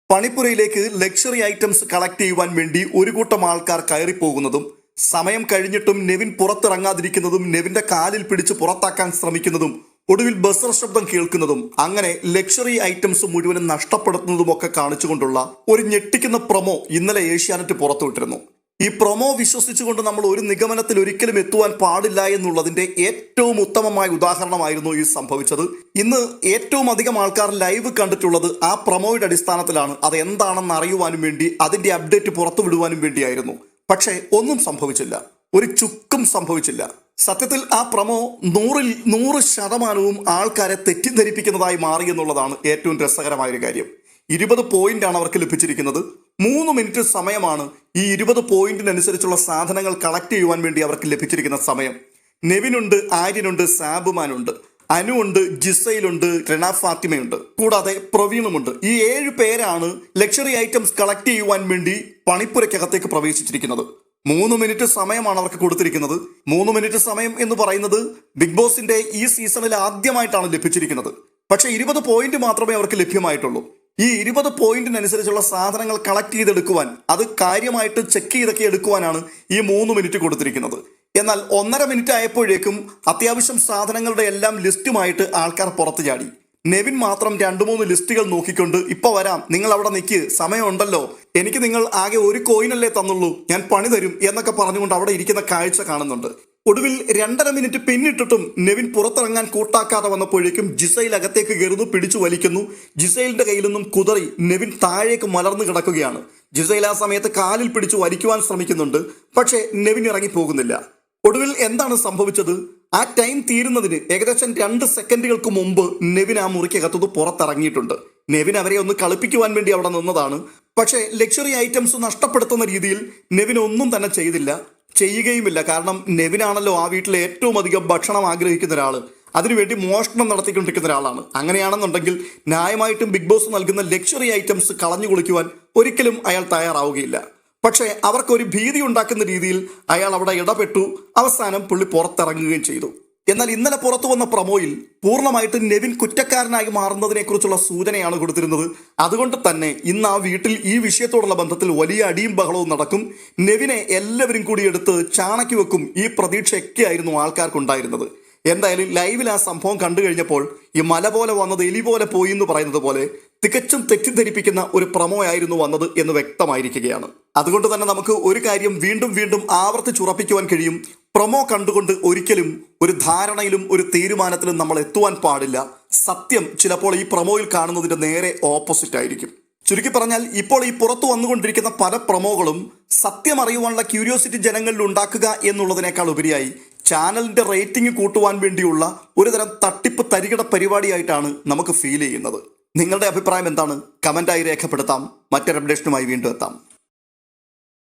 പണിപ്പുരയിലേക്ക് luxury items collect ചെയ്യുവാൻ വേണ്ടി ഒരു കൂട്ടം ആൾക്കാർ കയറിപ്പോകുന്നതും സമയം കഴിഞ്ഞിട്ടും നെവിൻ പുറത്തിറങ്ങാതിരിക്കുന്നതും നെവിന്റെ കാലിൽ പിടിച്ച് പുറത്താക്കാൻ ശ്രമിക്കുന്നതും ഒടുവിൽ ബസർ ശബ്ദം കേൾക്കുന്നതും അങ്ങനെ ലക്ഷറി ഐറ്റംസ് മുഴുവനും നഷ്ടപ്പെടുത്തുന്നതുമൊക്കെ കാണിച്ചുകൊണ്ടുള്ള ഒരു ഞെട്ടിക്കുന്ന പ്രൊമോ ഇന്നലെ ഏഷ്യാനെറ്റ് പുറത്തുവിട്ടിരുന്നു. ഈ പ്രൊമോ വിശ്വസിച്ചുകൊണ്ട് നമ്മൾ ഒരു നിഗമനത്തിൽ ഒരിക്കലും എത്തുവാൻ പാടില്ല എന്നുള്ളതിന്റെ ഏറ്റവും ഉത്തമമായ ഉദാഹരണമായിരുന്നു ഈ സംഭവിച്ചത്. ഇന്ന് ഏറ്റവും അധികം ആൾക്കാർ ലൈവ് കണ്ടിട്ടുള്ളത് ആ പ്രൊമോയുടെ അടിസ്ഥാനത്തിലാണ്. അത് എന്താണെന്ന് അറിയുവാനും വേണ്ടി അതിന്റെ അപ്ഡേറ്റ് പുറത്തുവിടുവാനും വേണ്ടിയായിരുന്നു. പക്ഷേ ഒന്നും സംഭവിച്ചില്ല, ഒരു ചുക്കും സംഭവിച്ചില്ല. സത്യത്തിൽ ആ പ്രൊമോ 100% ആൾക്കാരെ തെറ്റിദ്ധരിപ്പിക്കുന്നതായി മാറി എന്നുള്ളതാണ് ഏറ്റവും രസകരമായൊരു കാര്യം. 20 പോയിന്റാണ് അവർക്ക് ലഭിച്ചിരിക്കുന്നത്. 3 മിനിറ്റ് സമയമാണ് ഈ 20 പോയിന്റിനനുസരിച്ചുള്ള സാധനങ്ങൾ കളക്ട് ചെയ്യുവാൻ വേണ്ടി അവർക്ക് ലഭിച്ചിരിക്കുന്ന സമയം. നെവിനുണ്ട്, ആര്യനുണ്ട്, സാബുമാനുണ്ട്, അനുണ്ട്, ജിസയിലുണ്ട്, റെന ഫാത്തിമയുണ്ട്, കൂടാതെ പ്രവീണുമുണ്ട്. ഈ 7 പേരാണ് ലക്ഷറി ഐറ്റംസ് കളക്ട് ചെയ്യുവാൻ വേണ്ടി പണിപ്പുരയ്ക്കകത്തേക്ക് പ്രവേശിച്ചിരിക്കുന്നത്. 3 മിനിറ്റ് സമയമാണ് അവർക്ക് കൊടുത്തിരിക്കുന്നത്. 3 മിനിറ്റ് സമയം എന്ന് പറയുന്നത് ബിഗ് ബോസിന്റെ ഈ സീസണിൽ ആദ്യമായിട്ടാണ് ലഭിച്ചിരിക്കുന്നത്. പക്ഷേ 20 പോയിന്റ് മാത്രമേ അവർക്ക് ലഭ്യമായിട്ടുള്ളൂ. ഈ 20 പോയിന്റിനനുസരിച്ചുള്ള സാധനങ്ങൾ കളക്ട് ചെയ്തെടുക്കുവാൻ, അത് കാര്യമായിട്ട് ചെക്ക് ചെയ്തൊക്കെ എടുക്കുവാനാണ് ഈ 3 മിനിറ്റ് കൊടുത്തിരിക്കുന്നത്. എന്നാൽ 1.5 മിനിറ്റ് ആയപ്പോഴേക്കും അത്യാവശ്യം സാധനങ്ങളുടെ എല്ലാം ലിസ്റ്റുമായിട്ട് ആൾക്കാർ പുറത്തു ചാടി. നെവിൻ മാത്രം 2-3 ലിസ്റ്റുകൾ നോക്കിക്കൊണ്ട് ഇപ്പൊ വരാം, നിങ്ങൾ അവിടെ നിൽക്ക്, സമയമുണ്ടല്ലോ, എനിക്ക് നിങ്ങൾ ആകെ ഒരു കോയിനല്ലേ തന്നുള്ളൂ, ഞാൻ പണി തരും എന്നൊക്കെ പറഞ്ഞുകൊണ്ട് അവിടെ ഇരിക്കുന്ന കാഴ്ച കാണുന്നുണ്ട്. ഒടുവിൽ 2.5 മിനിറ്റ് പിന്നിട്ടിട്ടും നെവിൻ പുറത്തിറങ്ങാൻ കൂട്ടാക്കാതെ വന്നപ്പോഴേക്കും ജിസൈൽ അകത്തേക്ക് കയറുന്നു, പിടിച്ചു വലിക്കുന്നു. ജിസൈലിന്റെ കയ്യിൽ നിന്നും കുതറി നെവിൻ താഴേക്ക് മലർന്നു കിടക്കുകയാണ്. ജിസൈൽ ആ സമയത്ത് കാലിൽ പിടിച്ചു വലിക്കുവാൻ ശ്രമിക്കുന്നുണ്ട്, പക്ഷേ നെവിൻ ഇറങ്ങി പോകുന്നില്ല. ഒടുവിൽ എന്താണ് സംഭവിച്ചത്? ആ ടൈം തീരുന്നതിന് ഏകദേശം 2 സെക്കൻഡുകൾക്ക് മുമ്പ് നെവിൻ ആ മുറിക്കകത്തുനിന്ന് പുറത്തിറങ്ങിയിട്ടുണ്ട്. നെവിൻ അവരെ ഒന്ന് കളിപ്പിക്കുവാൻ വേണ്ടി അവിടെ നിന്നതാണ്. പക്ഷേ ലക്ഷറി ഐറ്റംസ് നഷ്ടപ്പെടുത്തുന്ന രീതിയിൽ നെവിൻ ഒന്നും തന്നെ ചെയ്തില്ല, ചെയ്യുകയുമില്ല. കാരണം നെവിനാണല്ലോ ആ വീട്ടിലെ ഏറ്റവും അധികം ഭക്ഷണം ആഗ്രഹിക്കുന്ന ഒരാള്, അതിനുവേണ്ടി മോഷണം നടത്തിക്കൊണ്ടിരിക്കുന്ന ഒരാളാണ്. അങ്ങനെയാണെന്നുണ്ടെങ്കിൽ ന്യായമായിട്ടും ബിഗ് ബോസ് നൽകുന്ന ലക്ഷറി ഐറ്റംസ് കളഞ്ഞു കുളിക്കുവാൻ ഒരിക്കലും അയാൾ തയ്യാറാവുകയില്ല. പക്ഷേ അവർക്കൊരു ഭീതി ഉണ്ടാക്കുന്ന രീതിയിൽ അയാൾ അവിടെ ഇടപെട്ടു. അവസാനം പുള്ളി പുറത്തിറങ്ങുകയും ചെയ്തു. എന്നാൽ ഇന്നലെ പുറത്തു വന്ന പ്രൊമോയിൽ പൂർണ്ണമായിട്ടും നെവിൻ കുറ്റക്കാരനായി മാറുന്നതിനെ കുറിച്ചുള്ള സൂചനയാണ് കൊടുത്തിരുന്നത്. അതുകൊണ്ട് തന്നെ ഇന്ന് ആ വീട്ടിൽ ഈ വിഷയത്തോടുള്ള ബന്ധത്തിൽ വലിയ അടിയും ബഹളവും നടക്കും. നെവിനെ എല്ലാവരും കൂടി എടുത്ത് ചാണക്കി വെക്കും. ഈ പ്രതീക്ഷയൊക്കെ ആയിരുന്നു ആൾക്കാർക്കുണ്ടായിരുന്നത്. എന്തായാലും ലൈവിൽ ആ സംഭവം കണ്ടു കഴിഞ്ഞപ്പോൾ ഈ മല പോലെ വന്നത് എലി പോലെ പോയി എന്ന് പറയുന്നത് പോലെ തികച്ചും തെറ്റിദ്ധരിപ്പിക്കുന്ന ഒരു പ്രൊമോ ആയിരുന്നു വന്നത് എന്ന് വ്യക്തമായിരിക്കുകയാണ്. അതുകൊണ്ട് തന്നെ നമുക്ക് ഒരു കാര്യം വീണ്ടും വീണ്ടും ആവർത്തിച്ചുറപ്പിക്കുവാൻ കഴിയും. പ്രൊമോ കണ്ടുകൊണ്ട് ഒരിക്കലും ഒരു ധാരണയിലും ഒരു തീരുമാനത്തിലും നമ്മൾ എത്തുവാൻ പാടില്ല. സത്യം ചിലപ്പോൾ ഈ പ്രൊമോയിൽ കാണുന്നതിന്റെ നേരെ ഓപ്പോസിറ്റ് ആയിരിക്കും. ചുരുക്കി പറഞ്ഞാൽ ഇപ്പോൾ ഈ പുറത്തു വന്നുകൊണ്ടിരിക്കുന്ന പല പ്രൊമോകളും സത്യം അറിയുവാനുള്ള ക്യൂരിയോസിറ്റി ജനങ്ങളിൽ ഉണ്ടാക്കുക എന്നുള്ളതിനേക്കാൾ ഉപരിയായി ചാനലിന്റെ റേറ്റിംഗ് കൂട്ടുവാൻ വേണ്ടിയുള്ള ഒരുതരം തട്ടിപ്പ് തരികിട പരിപാടിയായിട്ടാണ് നമുക്ക് ഫീൽ ചെയ്യുന്നത്. നിങ്ങളുടെ അഭിപ്രായം എന്താണ്? കമന്റായി രേഖപ്പെടുത്താം. മറ്റൊരു അപ്ഡേഷനുമായി വീണ്ടും എത്താം.